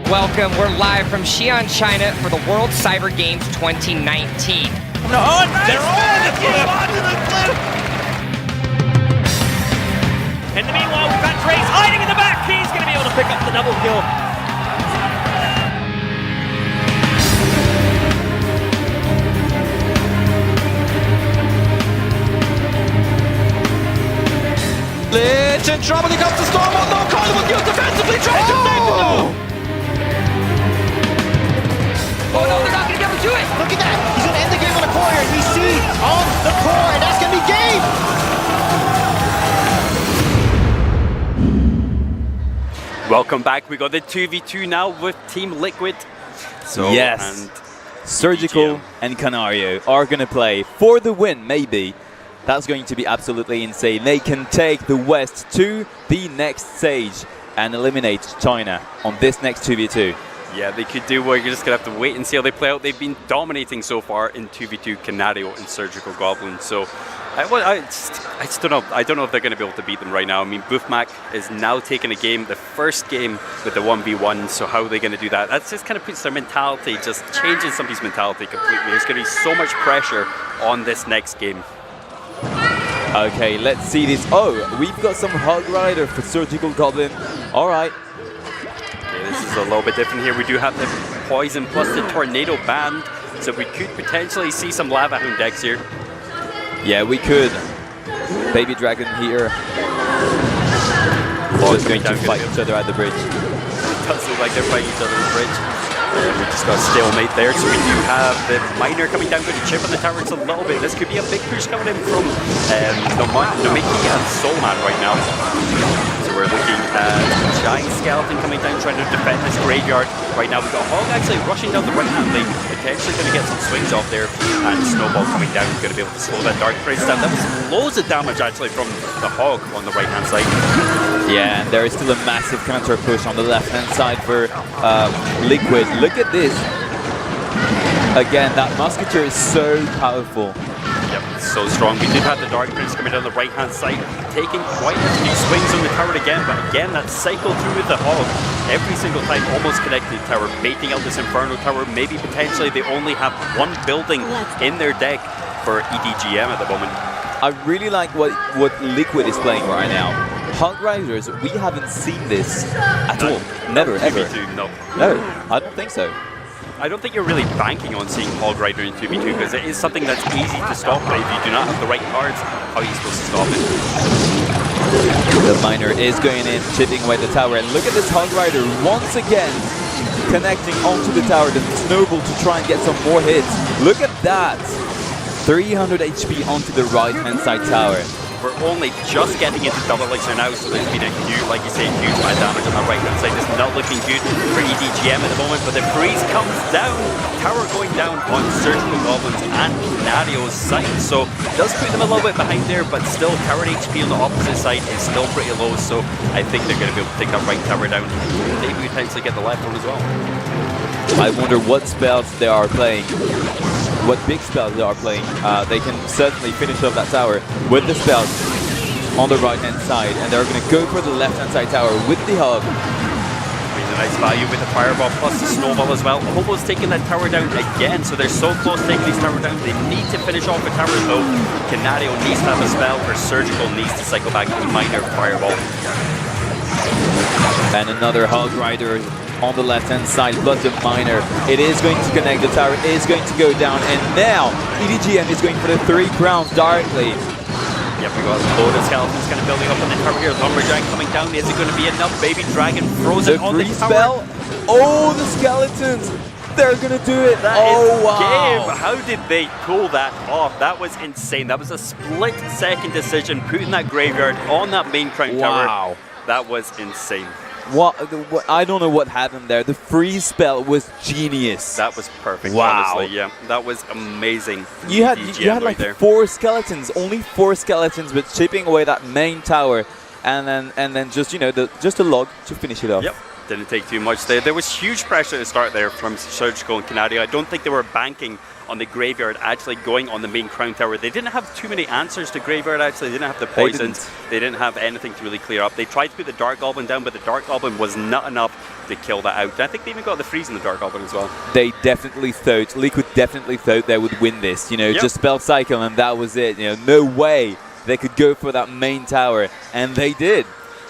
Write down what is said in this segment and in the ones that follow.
welcome. We're live from Xi'an, China for the World Cyber Games 2019. No, they're on the cliff! Onto the cliff! In the meanwhile, we've got Trace hiding in the back. He's going to be able to pick up the double kill. Lich in trouble, he comes to Storm on no call, was used defensively, trying to save the goal! Oh no, they're not going to be able to do it! Look at that! He's going to end the game on the corner, and we see on the core, and that's going to be game! Welcome back. We got the 2v2 now with Team Liquid. So, yes. And Surgical WCG. and Canario are going to play for the win, maybe. That's going to be absolutely insane. They can take the West to the next stage and eliminate China on this next 2v2. Yeah, they could do well. You're just going to have to wait and see how they play out. They've been dominating so far in 2v2 Canario and Surgical Goblin. So I just don't know. I don't know if they're going to be able to beat them right now. I mean, Boofmac is now taking a game, the first game with the 1v1. So how are they going to do that? That just kind of puts their mentality, just changes somebody's mentality completely. There's going to be so much pressure on this next game. Okay, let's see this. Oh, we've got some Hog Rider for Surgical Goblin. All right. Okay, this is a little bit different here. We do have the Poison plus the Tornado Band. So we could potentially see some Lava Hound decks here. Yeah, we could. Baby Dragon here. Just going to fight each other at the bridge. It does look like they're fighting each other at the bridge. We just got a stalemate there, so we do have the Miner coming down with a chip on the tower. It's a little bit. This could be a big push coming in from Nomiki and Soulman right now. So we're looking at Giant Skeleton coming down, trying to defend this graveyard. Right now we've got Hog actually rushing down the right-hand lane, potentially going to get some swings off there, and Snowball coming down, going to be able to slow that Dark Prince down. That was loads of damage actually from the Hog on the right-hand side. Yeah, and there is still a massive counter push on the left-hand side for Liquid. Look at this. Again, that Musketeer is so powerful. Yep, so strong. We did have the Dark Prince coming down the right-hand side, taking quite a few swings on the tower again, but again, that cycle through with the Hog. Every single time, almost connected the tower, baiting out this Inferno Tower. Maybe potentially they only have one building in their deck for EDGM at the moment. I really like what Liquid is playing right now. Hog Riders, we haven't seen this at all. Never, ever. 2v2, no. No, I don't think so. I don't think you're really banking on seeing Hog Rider in 2v2 because it is something that's easy to stop, but if you do not have the right cards, how are you supposed to stop it? The Miner is going in, chipping away the tower, and look at this Hog Rider once again connecting onto the tower, the Snowball to try and get some more hits. Look at that! 300 HP onto the right-hand side tower. We're only just getting into double elixir now, so there's been a huge, like you say, huge amount of damage on the right-hand side. This is not looking good for EDGM at the moment, but the freeze comes down. Tower going down on Surgical Goblins and Canario's side, so it does put them a little bit behind there, but still tower HP on the opposite side is still pretty low, so I think they're going to be able to take that right tower down. Maybe potentially get the left one as well. I wonder what spells they are playing. What big spells they are playing. They can certainly finish off that tower with the spells on the right-hand side, and they're going to go for the left-hand side tower with the Hog. Brings a nice value with the Fireball plus the Snowball as well. Almost taking that tower down again, so they're so close to taking these tower down. They need to finish off the tower though. Canario needs to have a spell, or Surgical needs to cycle back to Miner Fireball. And another Hog Rider on the left-hand side, but the Miner. It is going to connect, the tower is going to go down, and now EDGM is going for the 3 crowns directly. Yep, we got a load of skeletons kind of building up on the tower here. Lumberjack coming down, is it going to be enough? Baby Dragon frozen on the tower. Spell. Oh, the skeletons! They're going to do it! That oh, is wow! game. How did they pull that off? That was insane. That was a split-second decision, putting that graveyard on that main crown tower. Wow. That was insane. What, I don't know what happened there. The freeze spell was genius. That was perfect, wow. honestly. Yeah, that was amazing. You had right like there. 4 skeletons, only 4 skeletons, but chipping away that main tower, and then just, you know, just a log to finish it off. Yep. didn't take too much. There was huge pressure to start there from Surgical and Canario. I don't think they were banking on the Graveyard actually going on the main Crown Tower. They didn't have too many answers to Graveyard, actually. They didn't have the poisons. They didn't have anything to really clear up. They tried to put the Dark Goblin down, but the Dark Goblin was not enough to kill that out. And I think they even got the freeze in the Dark Goblin as well. They definitely thought, Liquid definitely thought they would win this. You know, just Spell Cycle and that was it. You know, no way they could go for that main tower. And they did.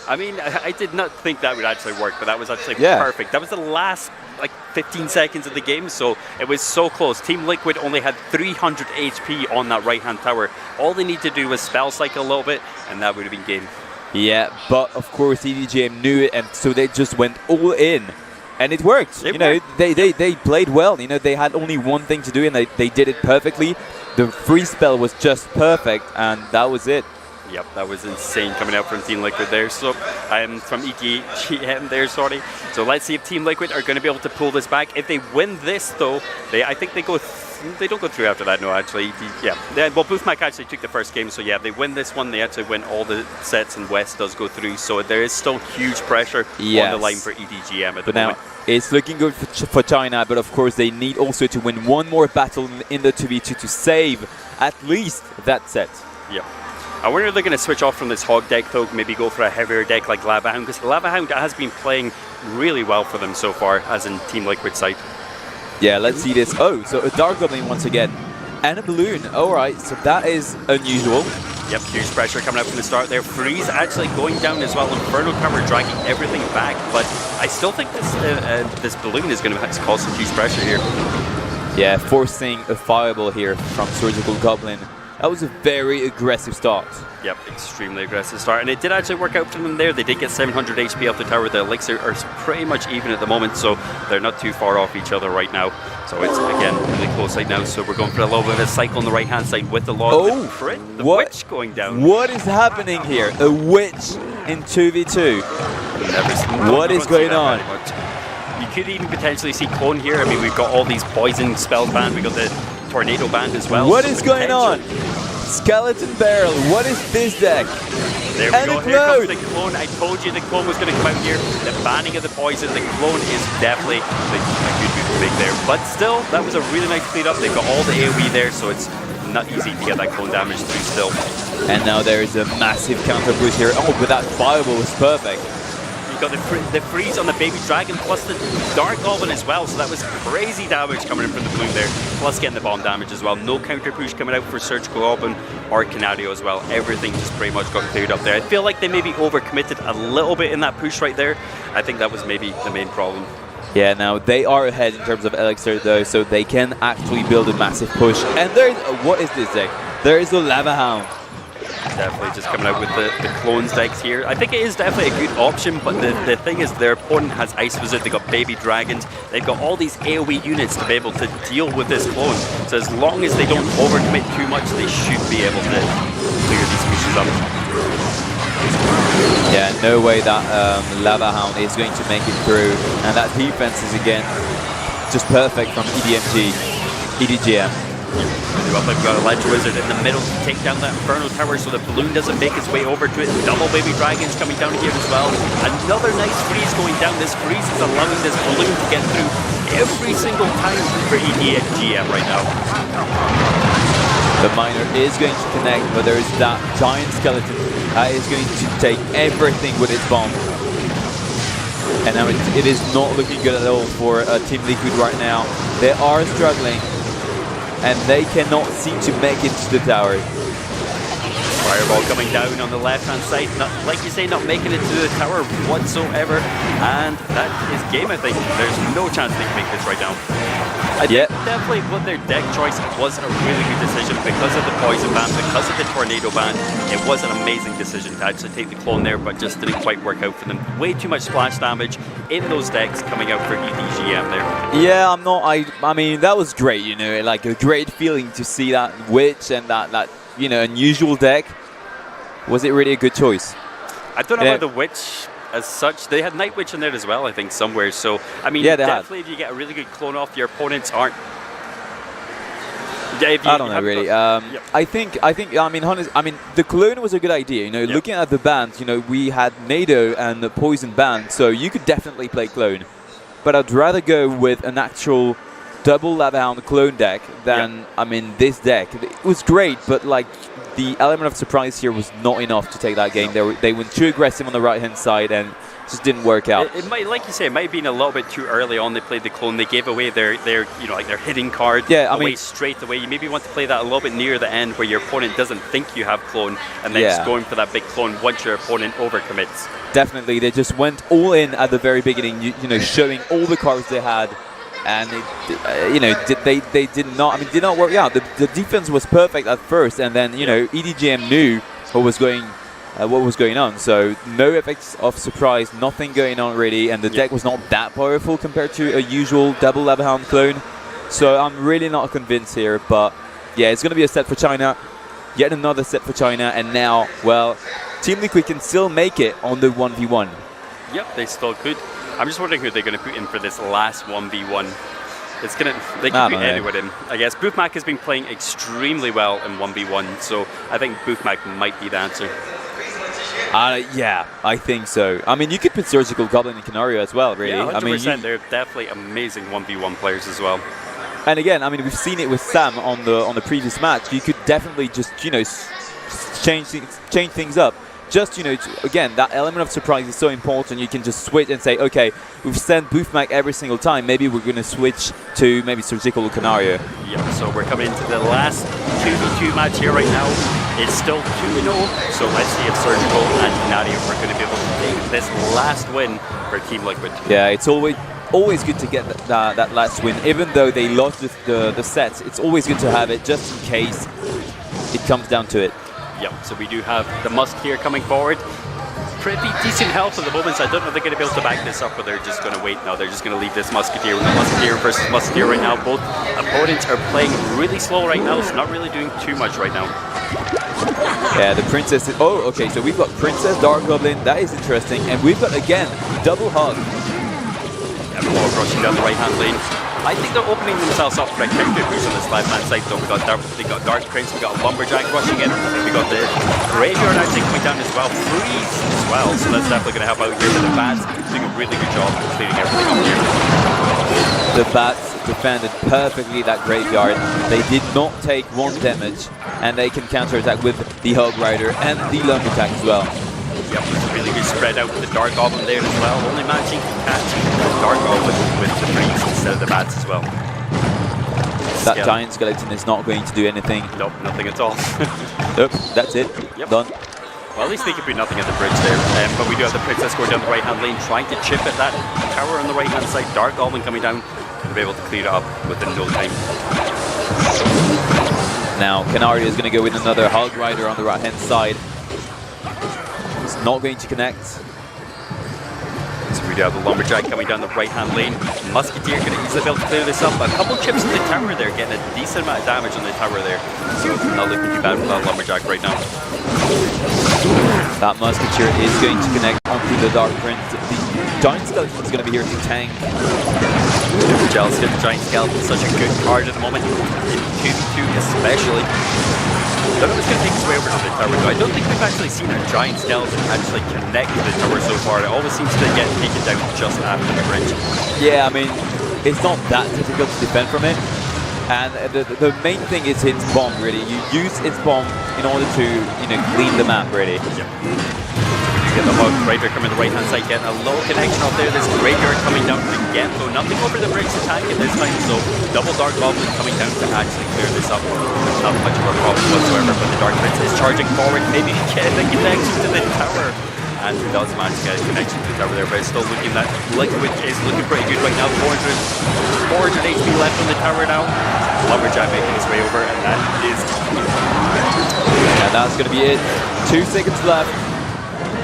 I mean, I did not think that would actually work, but that was actually perfect. That was the last, like, 15 seconds of the game, so it was so close. Team Liquid only had 300 HP on that right-hand tower. All they need to do was spell cycle a little bit, and that would have been game. Yeah, but of course EDGM knew it, and so they just went all in. And it worked. They played well. You know, they had only one thing to do, and they did it perfectly. The free spell was just perfect, and that was it. Yep, that was insane coming out from Team Liquid there. So I'm from WCG there, sorry. So let's see if Team Liquid are going to be able to pull this back. If they win this, though, I think they go. They don't go through after that. No, actually, well, Boothmac actually took the first game, so yeah, if they win this one, they actually win all the sets, and West does go through. So there is still huge pressure on the line for EDGM at the moment. Now, it's looking good for China, but of course they need also to win one more battle in the 2v2 to save at least that set. Yep. I wonder if they're going to switch off from this Hog deck, though, maybe go for a heavier deck like Lava Hound, because Lava Hound has been playing really well for them so far, as in Team Liquid side. Yeah, let's see this. Oh, so a Dark Goblin once again, and a Balloon. All right, so that is unusual. Yep, huge pressure coming out from the start there. Freeze actually going down as well. Inferno Tower dragging everything back, but I still think this Balloon is going to cause some huge pressure here. Yeah, forcing a Fireball here from Surgical Goblin. That was a very aggressive start. Yep, extremely aggressive start. And it did actually work out for them there. They did get 700 HP off the tower. The Elixir are pretty much even at the moment, so they're not too far off each other right now. So it's, again, really close right now. So we're going for a little bit of a cycle on the right-hand side with the log. Oh, the Witch going down. What is happening here? A Witch in 2v2. What is going on? You could even potentially see Clone here. I mean, we've got all these poison spells banned. We've got the Tornado band as well. What is going on? Skeleton Barrel, what is this deck? There we go, here comes the Clone. I told you the Clone was going to come out here. The banning of the poison, the Clone is definitely a good big there. But still, that was a really nice clean up. They've got all the AoE there, so it's not easy to get that Clone damage through still. And now there is a massive counter push here. Oh, but that Fireball was perfect. Got the freeze on the Baby Dragon plus the Dark Goblin as well, so that was crazy damage coming in from the Balloon there, plus getting the bomb damage as well. No counter push coming out for Surgical Goblin or Canario as well. Everything just pretty much got cleared up there. I feel like they maybe overcommitted a little bit in that push right there. I think that was maybe the main problem. Yeah, now they are ahead in terms of Elixir though, so they can actually build a massive push. And there's, what is this deck? There is a Lava Hound. Definitely just coming out with the Clones decks here. I think it is definitely a good option, but the thing is their opponent has Ice Wizard, they've got Baby Dragons, they've got all these AoE units to be able to deal with this Clone. So as long as they don't overcommit too much, they should be able to clear these pushes up. Yeah, no way that Lava Hound is going to make it through. And that defense is again just perfect from EDGM. They've got a Ledge Wizard in the middle to take down that Inferno Tower so the Balloon doesn't make its way over to it. Double Baby Dragons coming down here as well. Another nice freeze going down. This freeze is allowing this Balloon to get through every single time for EDGM right now. The Miner is going to connect, but there is that giant skeleton that is going to take everything with its bomb. And now it is not looking good at all for Team Liquid right now. They are struggling, and they cannot seem to make it to the tower. Fireball coming down on the left-hand side, not, like you say, not making it to the tower whatsoever, and that is game, I think. There's no chance they can make this right now. I think definitely with their deck choice, it was a really good decision because of the poison ban, because of the tornado ban. It was an amazing decision to actually take the Clone there, but just didn't quite work out for them. Way too much splash damage in those decks coming out for EDGM there. Yeah, I mean, that was great, you know, like a great feeling to see that Witch and that you know, unusual deck. Was it really a good choice? I don't know about the Witch as such. They had Night Witch in there as well, I think, somewhere. So, I mean, yeah, definitely if you get a really good Clone off, your opponents aren't Yeah, if you I don't know haven't really. got- I think. I mean, the clone was a good idea. You know, looking at the bands, you know, we had NATO and the Poison band, so you could definitely play clone. But I'd rather go with an actual double Lava Hound clone deck than I mean this deck. It was great, but like the element of surprise here was not enough to take that game. They went too aggressive on the right hand side and just didn't work out. It might, like you say, it might have been a little bit too early on. They played the clone. They gave away their you know, like their hitting card away straight away. You maybe want to play that a little bit near the end where your opponent doesn't think you have clone, and then just going for that big clone once your opponent overcommits. Definitely, they just went all in at the very beginning. You know, showing all the cards they had, and you know, they did not. I mean, did not work out. The defense was perfect at first, and then you know, EDGM knew what was going on. So no effects of surprise, nothing going on really, and the deck was not that powerful compared to a usual double Lava Hound clone. So I'm really not convinced here, but yeah, it's going to be a set for China, yet another set for China, and now, well, Team Liquid can still make it on the 1v1. Yep, they still could. I'm just wondering who they're going to put in for this last 1v1. They could put anyone in. I guess Boofmac has been playing extremely well in 1v1, so I think Boofmac might be the answer. Yeah, I think so. I mean, you could put Surgical Goblin and Canario as well, really. Yeah, 100%. I mean, they're definitely amazing 1v1 players as well. And again, I mean, we've seen it with Sam on the previous match. You could definitely just, you know, change things up. Just, you know, again, that element of surprise is so important. You can just switch and say, okay, we've sent Boofmac every single time. Maybe we're going to switch to maybe Surgical or Canario. Yeah, so we're coming into the last 2v2 match here right now. It's still 2-0, so let's see if Surgical and Canario are going to be able to take this last win for Team Liquid. Yeah, it's always good to get that last win. Even though they lost the sets, it's always good to have it just in case it comes down to it. Yep, so we do have the Musketeer coming forward. Pretty decent health at the moment, so I don't know if they're going to be able to back this up, or they're just going to wait now. They're just going to leave this Musketeer with the Musketeer versus Musketeer right now. Both opponents are playing really slow right now, so not really doing too much right now. Yeah, the Princess is... Oh, okay, so we've got Princess, Dark Goblin. That is interesting. And we've got, again, double hug. Yeah, Claw rushing down the right-hand lane. I think they're opening themselves up for a counter push on this left-hand side, though. They got Dark Prince, we got Lumberjack rushing in, we got the Graveyard actually coming down as well, Freeze as well, so that's definitely going to help out here. But the Bats doing a really good job of clearing everything up here. The Bats defended perfectly that Graveyard. They did not take 1 damage, and they can counter-attack with the Hog Rider and the Lumberjack as well. Yep, really good spread out with the Dark Goblin there as well, only managing to catch the Dark Goblin with the Freeze instead of the Bats as well. That Giant Skeleton is not going to do anything. Nope, nothing at all. Nope, that's it. Yep. Done. Well, at least they could do nothing at the bridge there. But we do have the Princess going down the right-hand lane, trying to chip at that tower on the right-hand side. Dark Goblin coming down, to be able to clear it up within no time. Now, Canario is going to go with another Hog Rider on the right-hand side. It's not going to connect. So we do have the Lumberjack coming down the right-hand lane. Musketeer going to easily be able to clear this up. A couple chips in the tower there, getting a decent amount of damage on the tower there. So not looking too bad for that Lumberjack right now. That Musketeer is going to connect onto the Dark Prince. The Giant Skeleton is going to be here to tank. Super jealous of the Giant Skeleton, such a good card at the moment, in 2v2 especially. I don't know if it's going to take its way over to the tower though. I don't think we've actually seen a Giant Skeleton actually connect to the tower so far. It always seems to get taken down just after the bridge. Yeah, I mean, it's not that difficult to defend from it. And the main thing is its bomb, really. You use its bomb in order to, you know, clean the map, really. Yep. Get the Hog Rider coming the right-hand side, getting a low connection up there. This Graveyard coming down again, though nothing over the bridge to tank it this time, so double Dark Goblin coming down to actually clear this up. Not much of a problem whatsoever, but the Dark Prince is charging forward, maybe getting the connection to the tower. And he does manage to get a connection to the tower there, but it's still looking that Liquid is looking pretty good right now. 400 HP left on the tower now. Lumberjack making his way over, and that is... And that's going to be it. 2 seconds left.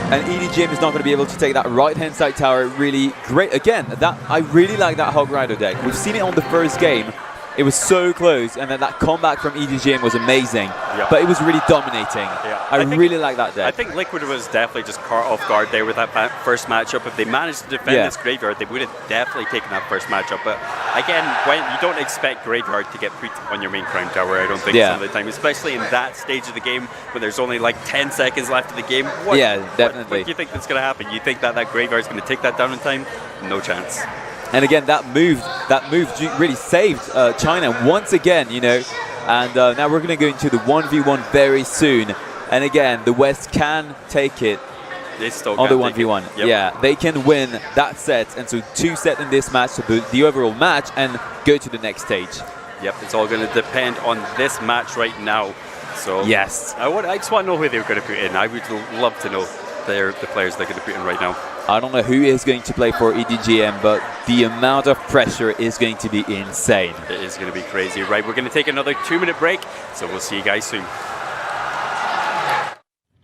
And EDGM is not going to be able to take that right-hand side tower. Really great. Again, I really like that Hog Rider deck. We've seen it on the first game. It was so close, and then that comeback from EDGM was amazing. But it was really dominating. I really like that deck. I think Liquid was definitely just caught off guard there with that first matchup. If they managed to defend this Graveyard, they would have definitely taken that first matchup. But again, when you don't expect Graveyard to get put on your main Crown Tower, I don't think some of the time, especially in that stage of the game when there's only like 10 seconds left of the game. Definitely. What do you think that's going to happen? You think that Graveyard is going to take that down in time? No chance. And again, that move really saved China once again, you know. And now we're going to go into the 1v1 very soon. And again, the West can take it they still on the 1v1. Yeah, they can win that set. And so 2 sets in this match to the overall match and go to the next stage. Yep, it's all going to depend on this match right now. So yes, I just want to know who they're going to put in. I would love to know the players they're going to put in right now. I don't know who is going to play for EDGM, but the amount of pressure is going to be insane. It is going to be crazy. Right, we're going to take another 2-minute break, so we'll see you guys soon.